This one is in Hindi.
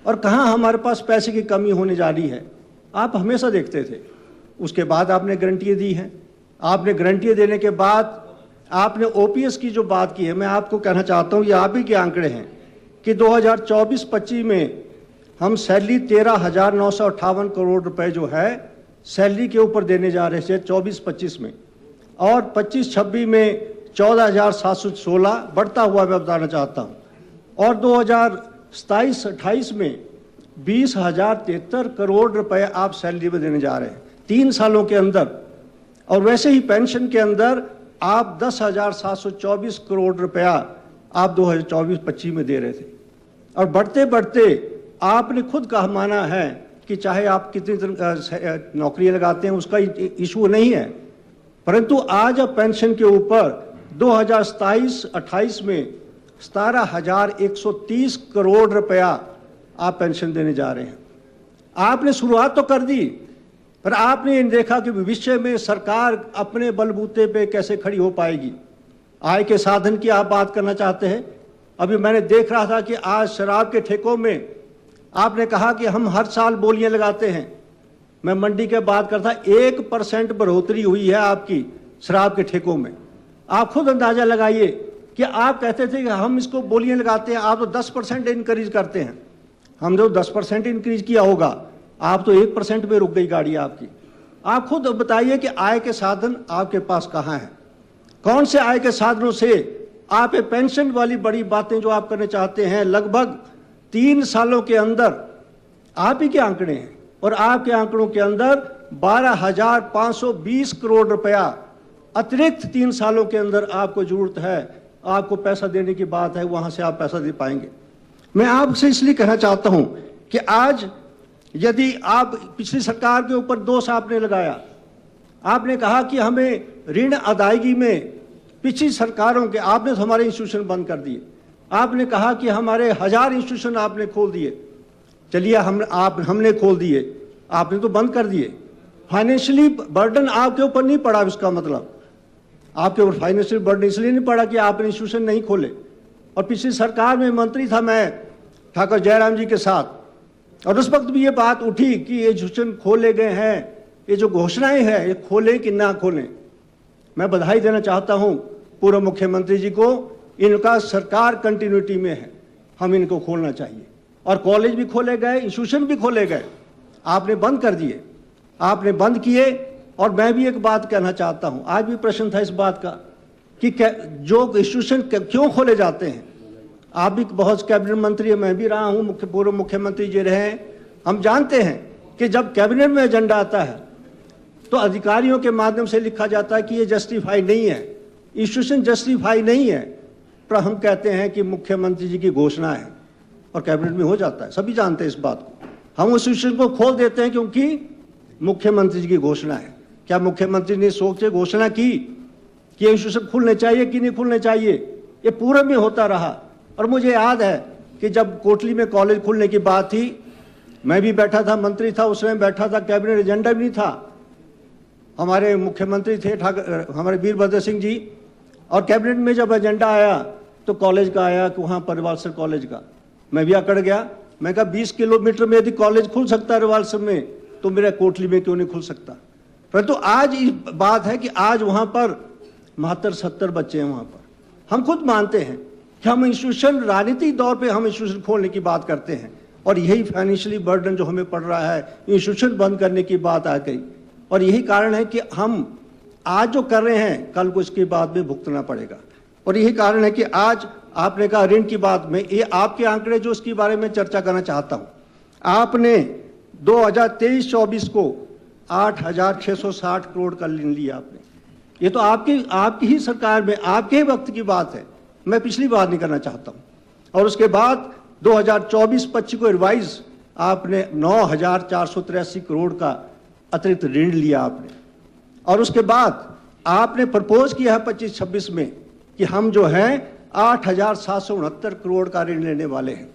और कहाँ हमारे पास पैसे की कमी होने जा रही है, आप हमेशा देखते थे। उसके बाद आपने गारंटियाँ दी हैं। आपने गारंटियाँ देने के बाद आपने ओपीएस की जो बात की है, मैं आपको कहना चाहता हूँ, ये आप ही के आंकड़े हैं कि 2024-25 में हम सैलरी 13,958 करोड़ रुपए जो है सैलरी के ऊपर देने जा रहे थे 24-25 में, और 25-26 में 14,716 बढ़ता हुआ मैं बताना चाहता हूँ, और 2027-28 में 20,073 करोड़ रुपए आप सैलरी में देने जा रहे हैं 3 सालों के अंदर। और वैसे ही पेंशन के अंदर आप 10,724 करोड़ रुपया आप 2024-25 में दे रहे थे। और बढ़ते बढ़ते आपने खुद कहा माना है कि चाहे आप कितनी नौकरी लगाते हैं उसका इशू नहीं है, परंतु आज अब पेंशन के ऊपर 2027-28 में 17,130 करोड़ रुपया आप पेंशन देने जा रहे हैं। आपने शुरुआत तो कर दी, पर आपने ये देखा कि भविष्य में सरकार अपने बलबूते पे कैसे खड़ी हो पाएगी। आय के साधन की आप बात करना चाहते हैं। अभी मैंने देख रहा था कि आज शराब के ठेकों में आपने कहा कि हम हर साल बोलियां लगाते हैं। मैं मंडी के बात करता, 1% बढ़ोतरी हुई है आपकी शराब के ठेकों में। आप खुद अंदाजा लगाइए कि आप कहते थे कि हम इसको बोलियां लगाते हैं, आप तो 10% इंक्रीज करते हैं। हमने तो 10% इंक्रीज किया होगा, आप तो 1% में रुक गई गाड़ी आपकी। आप खुद बताइए कि आय के साधन आपके पास कहाँ हैं, कौन से आय के साधनों से आप ये पेंशन वाली बड़ी बातें जो आप करने चाहते हैं, लगभग 3 सालों के अंदर आप ही के आंकड़े हैं, और आपके आंकड़ों के अंदर 12,520 करोड़ रुपया अतिरिक्त 3 सालों के अंदर आपको जरूरत है, आपको पैसा देने की बात है, वहां से आप पैसा दे पाएंगे। मैं आपसे इसलिए कहना चाहता हूं कि आज यदि आप पिछली सरकार के ऊपर दोष आपने लगाया, आपने कहा कि हमें ऋण अदायगी में पिछली सरकारों के, आपने तो हमारे इंस्टीट्यूशन बंद कर दिए, आपने कहा कि हमारे 1000 इंस्टीट्यूशन आपने खोल दिए। चलिए हमने खोल दिए, आपने तो बंद कर दिए। फाइनेंशियली बर्डन आपके ऊपर नहीं पड़ा, इसका मतलब आपके ऊपर फाइनेंशियल बर्डन इसलिए नहीं पड़ा कि आपने इंस्टीट्यूशन नहीं खोले। और पिछली सरकार में मंत्री था मैं ठाकुर जयराम जी के साथ, और उस वक्त भी ये बात उठी कि ये इंस्टीट्यूशन खोले गए हैं, ये जो घोषणाएं हैं ये खोलें कि ना खोलें। मैं बधाई देना चाहता हूं पूर्व मुख्यमंत्री जी को, इनका सरकार कंटिन्यूटी में है, हम इनको खोलना चाहिए। और कॉलेज भी खोले गए, इंस्टीट्यूशन भी खोले गए, आपने बंद कर दिए, आपने बंद किए। और मैं भी एक बात कहना चाहता हूं, आज भी प्रश्न था इस बात का कि जो इंस्टीट्यूशन क्यों खोले जाते हैं। आप भी बहुत कैबिनेट मंत्री है, मैं भी रहा हूं, पूर्व मुख्यमंत्री जी रहे हैं। हम जानते हैं कि जब कैबिनेट में एजेंडा आता है तो अधिकारियों के माध्यम से लिखा जाता है कि ये जस्टिफाई नहीं है, इंस्टीट्यूशन जस्टिफाई नहीं है, पर हम कहते हैं कि मुख्यमंत्री जी की घोषणा है और कैबिनेट में हो जाता है। सभी जानते हैं इस बात को। हम उस इंस्टीट्यूशन को खोल देते हैं क्योंकि मुख्यमंत्री जी की घोषणा है। क्या मुख्यमंत्री ने सोचे घोषणा की कि ये इंस्टीट्यूशन खुलने चाहिए कि नहीं खुलने चाहिए? ये पूर्व में होता रहा। और मुझे याद है कि जब कोटली में कॉलेज खुलने की बात थी, मैं भी बैठा था, मंत्री था उस समय बैठा था, कैबिनेट एजेंडा भी नहीं था, हमारे मुख्यमंत्री थे हमारे वीरभद्र सिंह जी, और कैबिनेट में जब एजेंडा आया तो कॉलेज का आया कि वहाँ परिवालसर कॉलेज का। मैं भी अकड़ गया, मैं कहा 20 किलोमीटर में यदि कॉलेज खुल सकता है रिवालसर में, तो मेरे कोटली में क्यों नहीं खुल सकता। परंतु आज ये बात है कि आज वहाँ पर 72-70 बच्चे हैं वहाँ पर। हम खुद मानते हैं कि हम इंस्टीट्यूशन राजनीतिक तौर पे हम इंस्टीट्यूशन खोलने की बात करते हैं, और यही फाइनेंशियली बर्डन जो हमें पड़ रहा है, इंस्टीट्यूशन बंद करने की बात आ गई। और यही कारण है कि हम आज जो कर रहे हैं कल को इसके बाद में भुगतना पड़ेगा। और यही कारण है कि आज आपने कहा ऋण की बात में, ये आपके आंकड़े जो उसके बारे में चर्चा करना चाहता हूं। आपने 2023-24 को 8,660 करोड़ का ऋण लिया आपने। ये तो आपकी ही सरकार में आपके ही वक्त की बात है, मैं पिछली बात नहीं करना चाहता हूं। और उसके बाद 2024-25 को रिवाइज आपने 9,483 करोड़ का अतिरिक्त ऋण लिया आपने। और उसके बाद आपने प्रपोज किया है 25-26 में कि हम जो है 8,769 करोड़ का ऋण लेने वाले हैं।